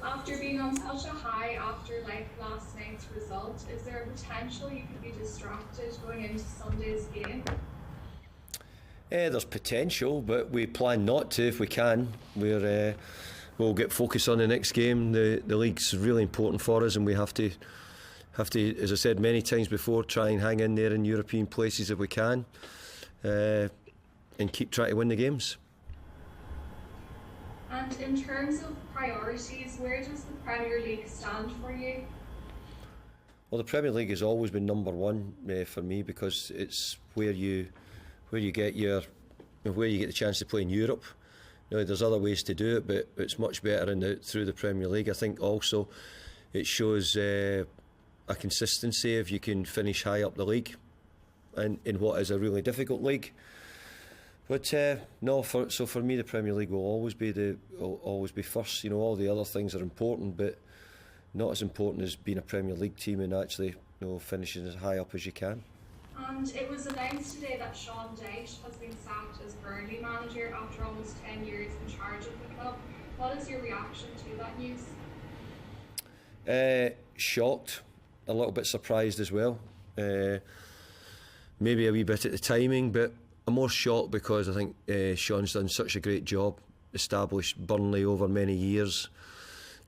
After being on such a high after last night's result, is there a potential you could be distracted going into Sunday's game? There's potential, but we plan not to if we can. We'll get focused on the next game. The league's really important for us, and we have to, as I said many times before, try and hang in there in European places if we can, and keep trying to win the games. And in terms of priorities, where does the Premier League stand for you? Well, the Premier League has always been number one for me, because it's where you get the chance to play in Europe. There's other ways to do it, but it's much better through the Premier League. I think also it shows a consistency if you can finish high up the league, and in what is a really difficult league. But for me, the Premier League will always be first. All the other things are important, but not as important as being a Premier League team and actually finishing as high up as you can. And it was announced today that Dyche has been sacked as Burnley manager after almost 10 years in charge of the club. What is your reaction to that news? Shocked, a little bit surprised as well. Maybe a wee bit at the timing, but I'm more shocked because I think Sean's done such a great job, established Burnley over many years,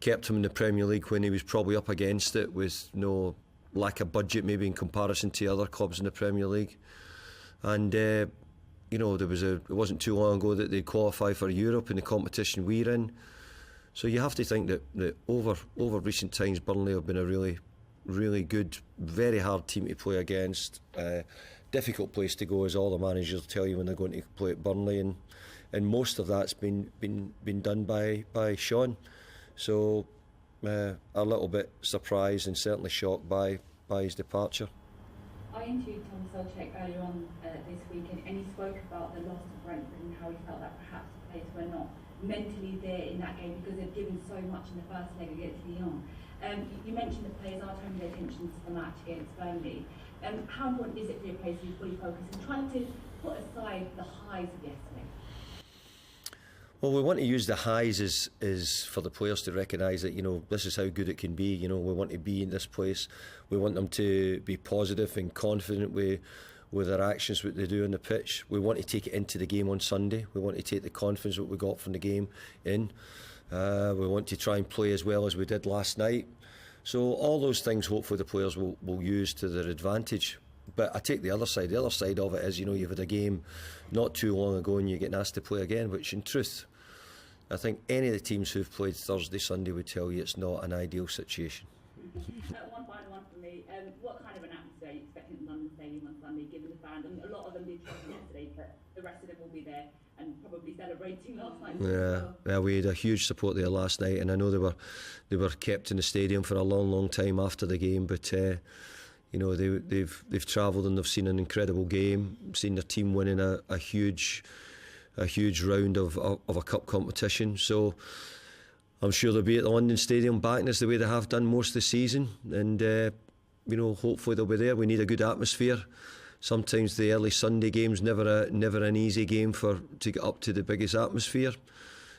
kept him in the Premier League when he was probably up against it with no lack of budget maybe in comparison to other clubs in the Premier League. And it wasn't too long ago that they qualified for Europe in the competition we're in. So you have to think that over recent times Burnley have been a really, really good, very hard team to play against. Difficult place to go, as all the managers tell you when they're going to play at Burnley, and most of that's been done by Sean. So a little bit surprised and certainly shocked by his departure. I interviewed Tom Solchek earlier on this week, and he spoke about the loss of Brentford and how he felt that perhaps the players were not mentally there in that game because they'd given so much in the first leg against Lyon. You mentioned that players are turning their attention to the match against Burnley. How important is it for your players to be fully focused and trying to put aside the highs of yesterday? Well, we want to use the highs as for the players to recognise that this is how good it can be. We want to be in this place. We want them to be positive and confident with their actions, what they do on the pitch. We want to take it into the game on Sunday. We want to take the confidence that we got from the game in. We want to try and play as well as we did last night. So all those things hopefully the players will use to their advantage. But I take the other side. The other side of it is, you've had a game not too long ago and you're getting asked to play again, which in truth, I think any of the teams who've played Thursday, Sunday would tell you it's not an ideal situation. One final one for me. What kind of an atmosphere are you expecting at London Stadium on Sunday, given the fans? And a lot of them did travel yesterday, but the rest of them will be there and probably celebrating last night. Yeah, we had a huge support there last night, and I know they were kept in the stadium for a long time after the game. But they've travelled and they've seen an incredible game, seen their team winning a huge round of a cup competition. So I'm sure they'll be at the London Stadium backing us the way they have done most of the season, and hopefully they'll be there. We need a good atmosphere. Sometimes the early Sunday game's never an easy game to get up to the biggest atmosphere.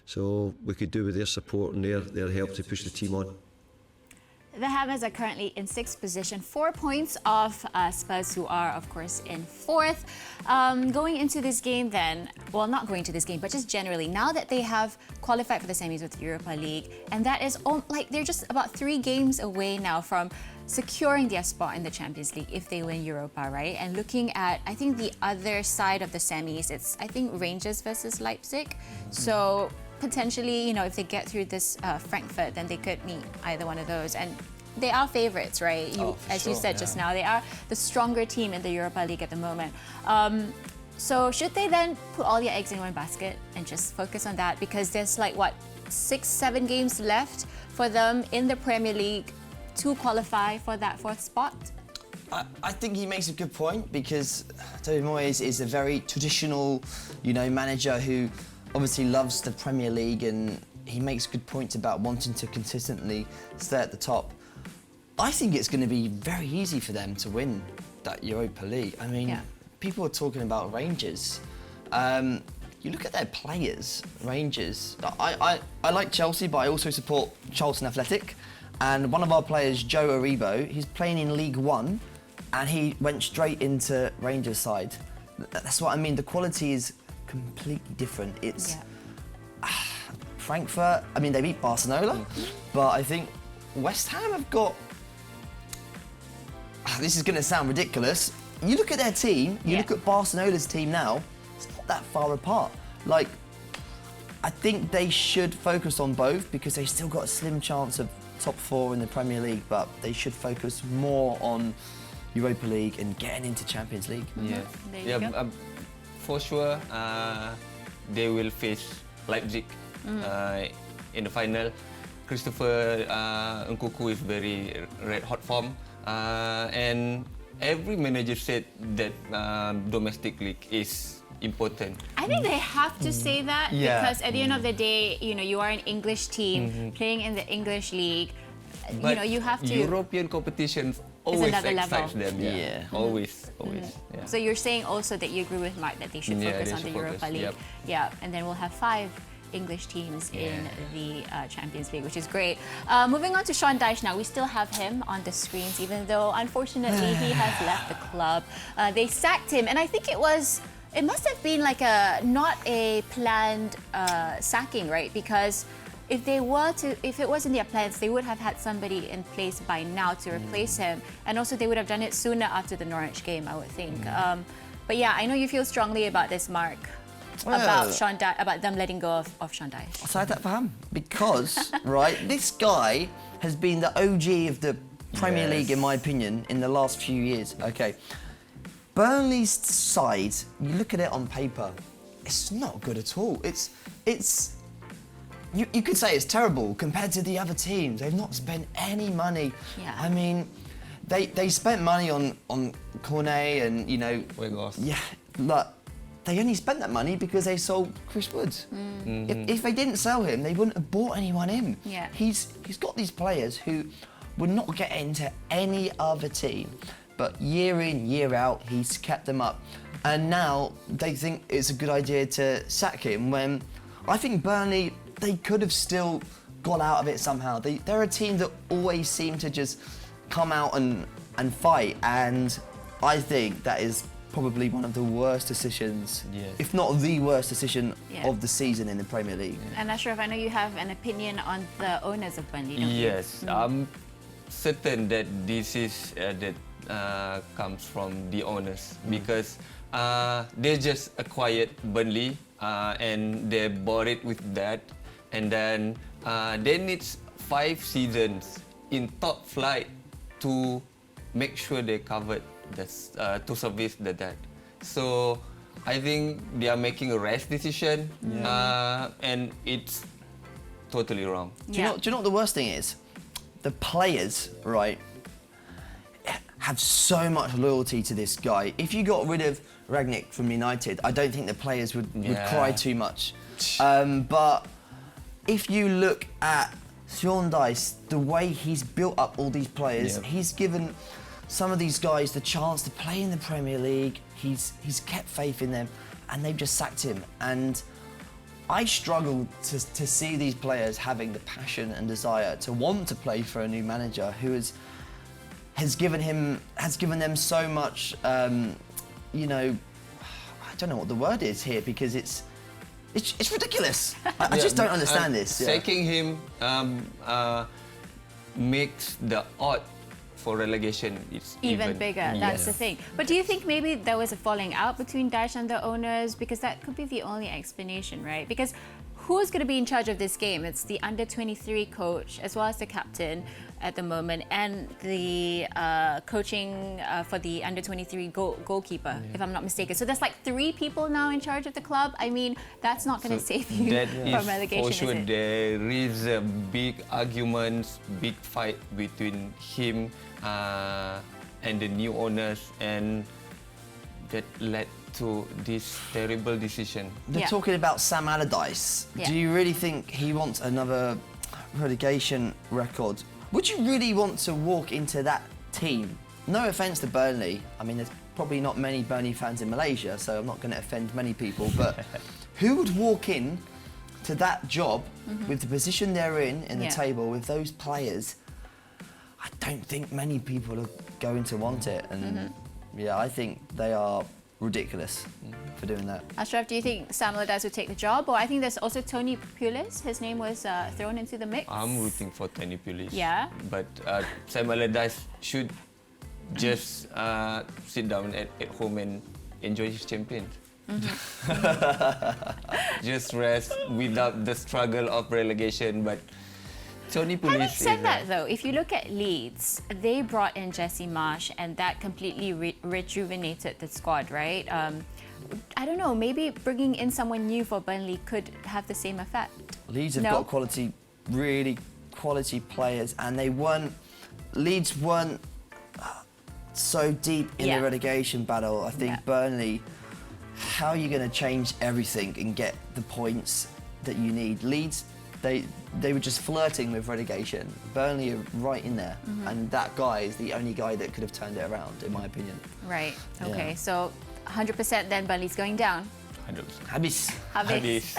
So we could do with their support and their help to push the team on. The Hammers are currently in 6th position, 4 points off Spurs, who are, of course, in 4th. Going into this game then, well, not going to this game, but just generally, now that they have qualified for the semis with the Europa League, and that is, they're just about 3 games away now from securing their spot in the Champions League if they win Europa, right? And looking at, I think, the other side of the semis, it's, I think, Rangers versus Leipzig. So potentially, if they get through this Frankfurt, then they could meet either one of those. And they are favourites, right? As you said just now, they are the stronger team in the Europa League at the moment. So should they then put all their eggs in one basket and just focus on that? Because there's 6-7 games left for them in the Premier League to qualify for that 4th spot? I think he makes a good point, because David Moyes is a very traditional, manager who obviously loves the Premier League, and he makes good points about wanting to consistently stay at the top. I think it's going to be very easy for them to win that Europa League. I mean, people are talking about Rangers. you look at their players, Rangers. I like Chelsea, but I also support Charlton Athletic. And one of our players, Joe Aribo, he's playing in League One, and he went straight into Rangers side. That's what I mean. The quality is completely different. It's Frankfurt. I mean, they beat Barcelona, but I think West Ham have got. This is going to sound ridiculous. You look at their team. You look at Barcelona's team now. It's not that far apart. Like, I think they should focus on both because they still got a slim chance of top 4 in the Premier League, but they should focus more on Europa League and getting into Champions League. Yeah, There you go. for sure, they will face Leipzig in the final. Christopher Nkunku is very red hot form, and every manager said that domestic league is important. I think they have to say that Yeah. because at the end of the day, you know, you are an English team playing in the English league. You know, you have to. European competitions always another level. excites them. Yeah. Always. Yeah. So you're saying also that you agree with Mark that they should Yeah, focus they on the should Europa focus, League. yep. Yeah, and then we'll have 5 English teams in the Champions League, which is great. Moving on to Sean Dyche now. We still have him on the screens, even though unfortunately he has left the club. They sacked him, and I think it must have been like not a planned sacking, right? Because if it was in their plans, they would have had somebody in place by now to replace him, and also they would have done it sooner after the Norwich game, I would think. But yeah, I know you feel strongly about this, Mark, about them letting go of Sean Dyche. I'll say that for him because, right, this guy has been the OG of the Premier League, in my opinion, in the last few years. Okay, Burnley's side, you look at it on paper, it's not good at all. You could say it's terrible compared to the other teams. They've not spent any money. Yeah. I mean, they spent money on Cornet and, you know... Weghorst. Yeah, but they only spent that money because they sold Chris Woods. If they didn't sell him, they wouldn't have bought anyone in. Yeah. He's got these players who would not get into any other team, but year in, year out, he's kept them up. And now they think it's a good idea to sack him when I think Burnley, they could have still got out of it somehow. They're a team that always seem to just come out and fight, and I think that is probably one of the worst decisions, if not the worst decision of the season in the Premier League. And Ashraf, I know you have an opinion on the owners of Burnley, don't you? Yes, I'm certain that this is that comes from the owners because they just acquired Burnley and they bought it with that, and then they need 5 seasons in top flight to make sure they covered this, to service the debt. So I think they are making a rash decision, and it's totally wrong. Do you know what the worst thing is? The players, right, have so much loyalty to this guy. If you got rid of Rangnick from United, I don't think the players would cry too much. But if you look at Sean Dyche, the way he's built up all these players, he's given some of these guys the chance to play in the Premier League. He's kept faith in them, and they've just sacked him. And I struggle to see these players having the passion and desire to want to play for a new manager who has given them so much. You know, I don't know what the word is here because it's ridiculous. I just don't understand this. Sacking him makes the odds for relegation even bigger. That's the thing. But do you think maybe there was a falling out between Dyche and the owners? Because that could be the only explanation, right? Because who's going to be in charge of this game? It's the under-23 coach as well as the captain at the moment, and the coaching for the under-23 goalkeeper, if I'm not mistaken. So there's like 3 people now in charge of the club. I mean, that's not going to save you from relegation, for sure. is it? There is a big argument, big fight between him and the new owners, and that led to this terrible decision. They're talking about Sam Allardyce. Do you really think he wants another relegation record? Would you really want to walk into that team? No offence to Burnley. I mean, there's probably not many Burnley fans in Malaysia, so I'm not going to offend many people, but who would walk in to that job with the position they're in the Yeah. table with those players? I don't think many people are going to want it, and yeah, I think they are ridiculous for doing that. Ashraf, do you think Sam Allardyce would take the job? Or I think there's also Tony Pulis. His name was thrown into the mix. I'm rooting for Tony Pulis. Yeah? But Sam Allardyce should just sit down at home and enjoy his champions. Just rest without the struggle of relegation. But Tony Pulis Having is said that, though, if you look at Leeds, they brought in Jesse Marsh, and that completely rejuvenated the squad, right? I don't know, maybe bringing in someone new for Burnley could have the same effect. Leeds have No? got quality, really quality players, and Leeds weren't so deep in Yeah. the relegation battle. I think Yeah. Burnley, how are you going to change everything and get the points that you need? Leeds, they were just flirting with relegation. Burnley are right in there, and that guy is the only guy that could have turned it around, in my opinion. Right, okay, Yeah. so 100% then Burnley's going down. 100%. Habis. Habis. Habis.